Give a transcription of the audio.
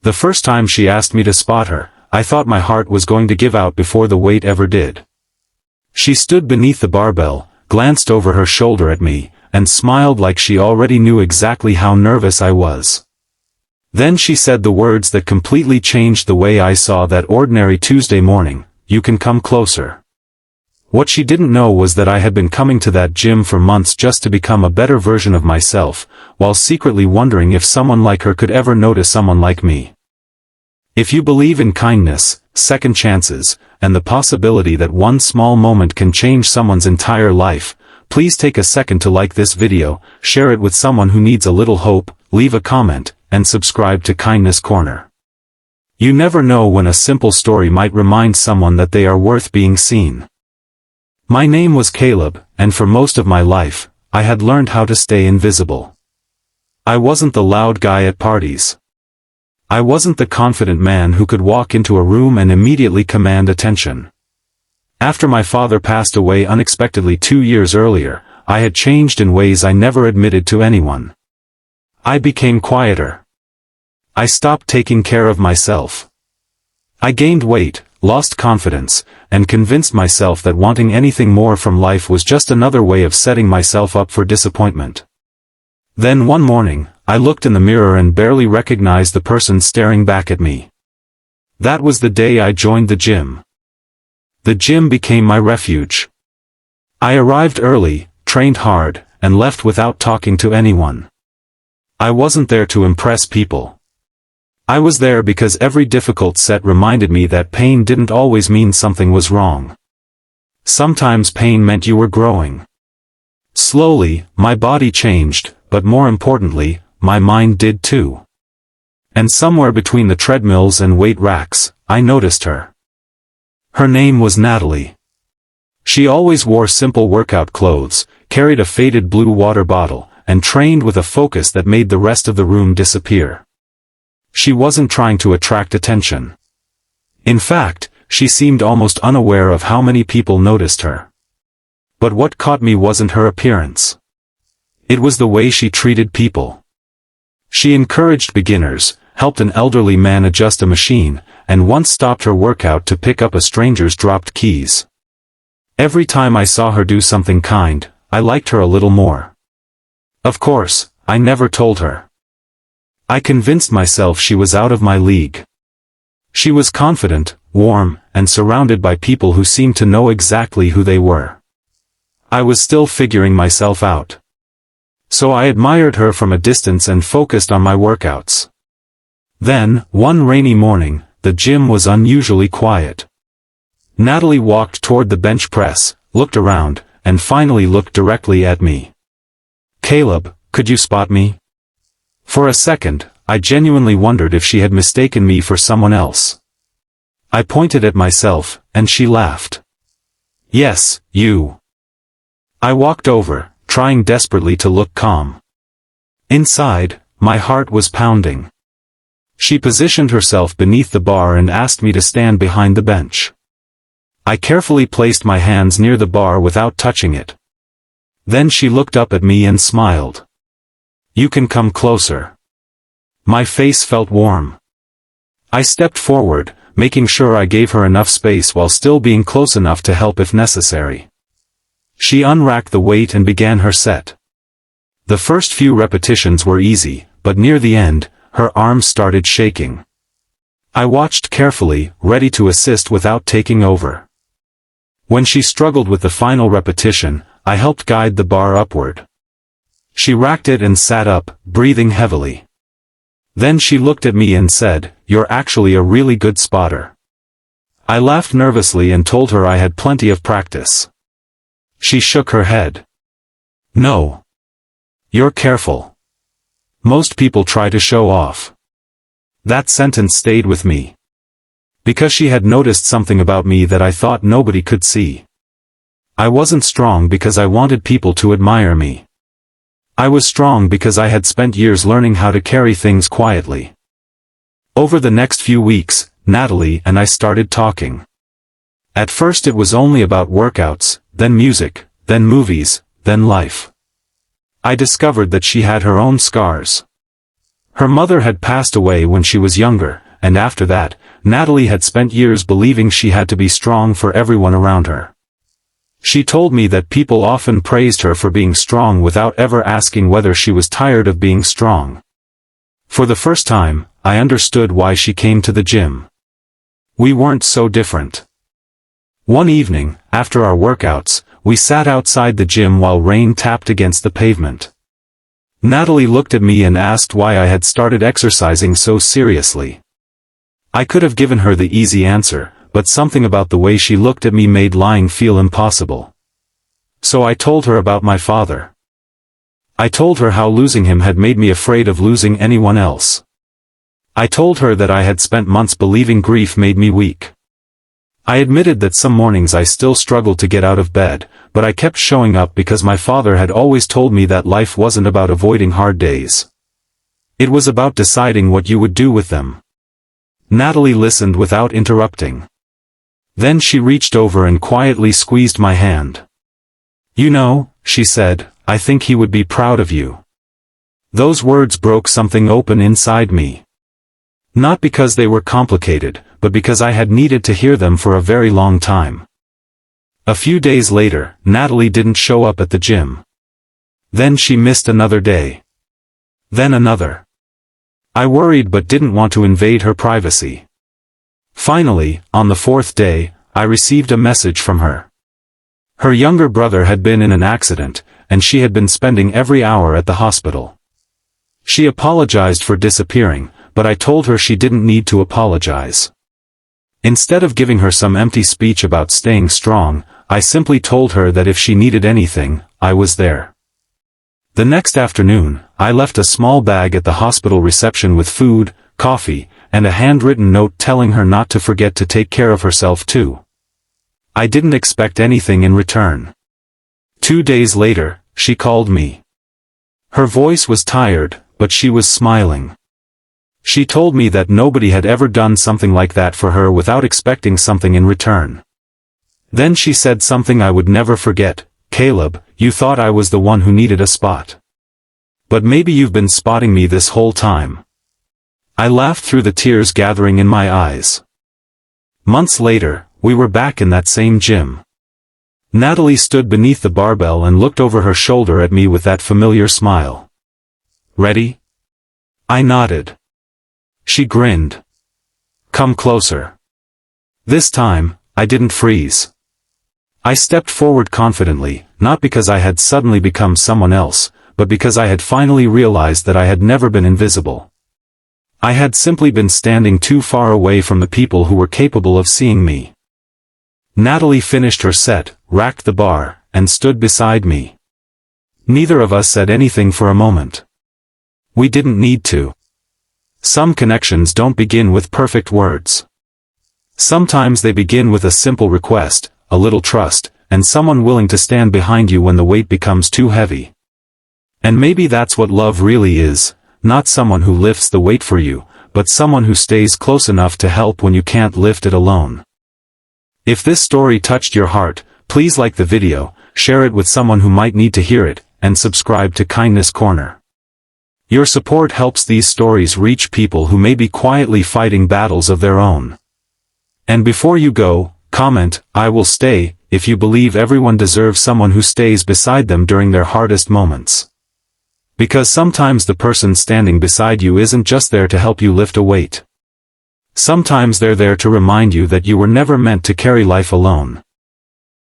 The first time she asked me to spot her, I thought my heart was going to give out before the weight ever did. She stood beneath the barbell, glanced over her shoulder at me, and smiled like she already knew exactly how nervous I was. Then she said the words that completely changed the way I saw that ordinary Tuesday morning, "You can come closer." What she didn't know was that I had been coming to that gym for months just to become a better version of myself, while secretly wondering if someone like her could ever notice someone like me. If you believe in kindness, second chances, and the possibility that one small moment can change someone's entire life, please take a second to like this video, share it with someone who needs a little hope, leave a comment, and subscribe to Kindness Corner. You never know when a simple story might remind someone that they are worth being seen. My name was Caleb, and for most of my life, I had learned how to stay invisible. I wasn't the loud guy at parties. I wasn't the confident man who could walk into a room and immediately command attention. After my father passed away unexpectedly 2 years earlier, I had changed in ways I never admitted to anyone. I became quieter. I stopped taking care of myself. I gained weight, lost confidence, and convinced myself that wanting anything more from life was just another way of setting myself up for disappointment. Then one morning, I looked in the mirror and barely recognized the person staring back at me. That was the day I joined the gym. The gym became my refuge. I arrived early, trained hard, and left without talking to anyone. I wasn't there to impress people. I was there because every difficult set reminded me that pain didn't always mean something was wrong. Sometimes pain meant you were growing. Slowly, my body changed, but more importantly, my mind did too. And somewhere between the treadmills and weight racks, I noticed her. Her name was Natalie. She always wore simple workout clothes, carried a faded blue water bottle, and trained with a focus that made the rest of the room disappear. She wasn't trying to attract attention. In fact, she seemed almost unaware of how many people noticed her. But what caught me wasn't her appearance. It was the way she treated people. She encouraged beginners, helped an elderly man adjust a machine, and once stopped her workout to pick up a stranger's dropped keys. Every time I saw her do something kind, I liked her a little more. Of course, I never told her. I convinced myself she was out of my league. She was confident, warm, and surrounded by people who seemed to know exactly who they were. I was still figuring myself out. So I admired her from a distance and focused on my workouts. Then, one rainy morning, the gym was unusually quiet. Natalie walked toward the bench press, looked around, and finally looked directly at me. "Caleb, could you spot me?" For a second, I genuinely wondered if she had mistaken me for someone else. I pointed at myself, and she laughed. "Yes, you." I walked over, trying desperately to look calm. Inside, my heart was pounding. She positioned herself beneath the bar and asked me to stand behind the bench. I carefully placed my hands near the bar without touching it. Then she looked up at me and smiled. "You can come closer." My face felt warm. I stepped forward, making sure I gave her enough space while still being close enough to help if necessary. She unracked the weight and began her set. The first few repetitions were easy, but near the end, her arms started shaking. I watched carefully, ready to assist without taking over. When she struggled with the final repetition, I helped guide the bar upward. She racked it and sat up, breathing heavily. Then she looked at me and said, "You're actually a really good spotter." I laughed nervously and told her I had plenty of practice. She shook her head. "No. You're careful. Most people try to show off." That sentence stayed with me. Because she had noticed something about me that I thought nobody could see. I wasn't strong because I wanted people to admire me. I was strong because I had spent years learning how to carry things quietly. Over the next few weeks, Natalie and I started talking. At first it was only about workouts, then music, then movies, then life. I discovered that she had her own scars. Her mother had passed away when she was younger, and after that, Natalie had spent years believing she had to be strong for everyone around her. She told me that people often praised her for being strong without ever asking whether she was tired of being strong. For the first time, I understood why she came to the gym. We weren't so different. One evening, after our workouts, we sat outside the gym while rain tapped against the pavement. Natalie looked at me and asked why I had started exercising so seriously. I could have given her the easy answer, but something about the way she looked at me made lying feel impossible. So I told her about my father. I told her how losing him had made me afraid of losing anyone else. I told her that I had spent months believing grief made me weak. I admitted that some mornings I still struggled to get out of bed, but I kept showing up because my father had always told me that life wasn't about avoiding hard days. It was about deciding what you would do with them. Natalie listened without interrupting. Then she reached over and quietly squeezed my hand. "You know," she said, "I think he would be proud of you." Those words broke something open inside me. Not because they were complicated, but because I had needed to hear them for a very long time. A few days later, Natalie didn't show up at the gym. Then she missed another day. Then another. I worried but didn't want to invade her privacy. Finally, on the fourth day, I received a message from her. Her younger brother had been in an accident, and she had been spending every hour at the hospital. She apologized for disappearing, but I told her she didn't need to apologize. Instead of giving her some empty speech about staying strong, I simply told her that if she needed anything, I was there. The next afternoon, I left a small bag at the hospital reception with food, coffee, and a handwritten note telling her not to forget to take care of herself too. I didn't expect anything in return. 2 days later, she called me. Her voice was tired, but she was smiling. She told me that nobody had ever done something like that for her without expecting something in return. Then she said something I would never forget. "Caleb, you thought I was the one who needed a spot. But maybe you've been spotting me this whole time." I laughed through the tears gathering in my eyes. Months later, we were back in that same gym. Natalie stood beneath the barbell and looked over her shoulder at me with that familiar smile. "Ready?" I nodded. She grinned. "Come closer." This time, I didn't freeze. I stepped forward confidently, not because I had suddenly become someone else, but because I had finally realized that I had never been invisible. I had simply been standing too far away from the people who were capable of seeing me. Natalie finished her set, racked the bar, and stood beside me. Neither of us said anything for a moment. We didn't need to. Some connections don't begin with perfect words. Sometimes they begin with a simple request, a little trust, and someone willing to stand behind you when the weight becomes too heavy. And maybe that's what love really is, not someone who lifts the weight for you, but someone who stays close enough to help when you can't lift it alone. If this story touched your heart, please like the video, share it with someone who might need to hear it, and subscribe to Kindness Corner. Your support helps these stories reach people who may be quietly fighting battles of their own. And before you go, comment, "I will stay," if you believe everyone deserves someone who stays beside them during their hardest moments. Because sometimes the person standing beside you isn't just there to help you lift a weight. Sometimes they're there to remind you that you were never meant to carry life alone.